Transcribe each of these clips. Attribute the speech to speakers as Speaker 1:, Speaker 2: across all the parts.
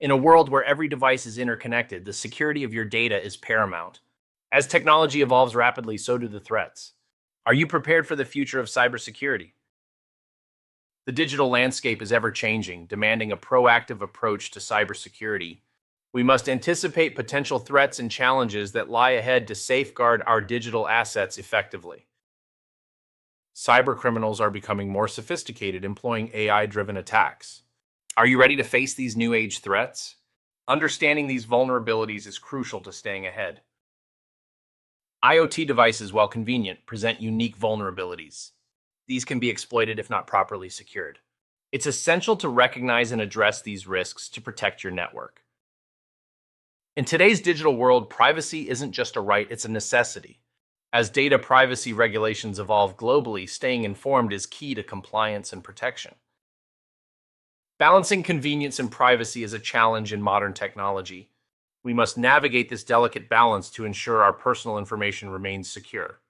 Speaker 1: In a world where every device is interconnected, the security of your data is paramount. As technology evolves rapidly, so do the threats. Are you prepared for the future of cybersecurity? The digital landscape is ever changing, demanding a proactive approach to cybersecurity. We must anticipate potential threats and challenges that lie ahead to safeguard our digital assets effectively. Cybercriminals are becoming more sophisticated, employing AI-driven attacks. Are you ready to face these new age threats? Understanding these vulnerabilities is crucial to staying ahead. IoT devices, while convenient, present unique vulnerabilities. These can be exploited if not properly secured. It's essential to recognize and address these risks to protect your network. In today's digital world, privacy isn't just a right, it's a necessity. As data privacy regulations evolve globally, staying informed is key to compliance and protection. Balancing convenience and privacy is a challenge in modern technology. We must navigate this delicate balance to ensure our personal information remains secure.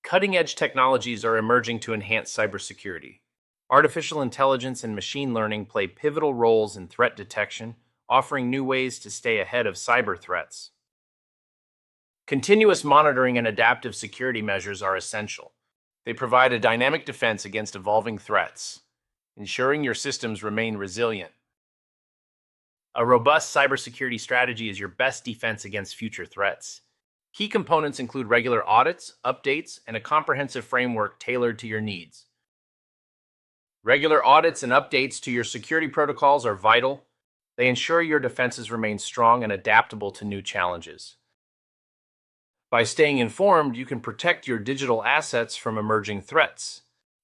Speaker 1: Cutting-edge technologies are emerging to enhance cybersecurity. Artificial intelligence and machine learning play pivotal roles in threat detection, offering new ways to stay ahead of cyber threats. Continuous monitoring and adaptive security measures are essential. They provide a dynamic defense against evolving threats, ensuring your systems remain resilient. A robust cybersecurity strategy is your best defense against future threats. Key components include regular audits, updates, and a comprehensive framework tailored to your needs. Regular audits and updates to your security protocols are vital. They ensure your defenses remain strong and adaptable to new challenges. By staying informed, you can protect your digital assets from emerging threats.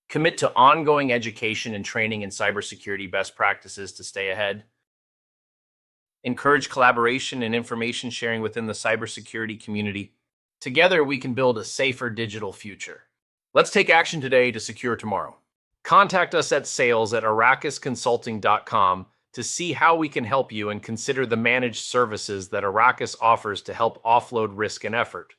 Speaker 1: Commit to ongoing education and training in cybersecurity best practices to stay ahead. Encourage collaboration and information sharing within the cybersecurity community. Together, we can build a safer digital future. Let's take action today to secure tomorrow. Contact us at sales@arrakisconsulting.com to see how we can help you and consider the managed services that Arrakis offers to help offload risk and effort.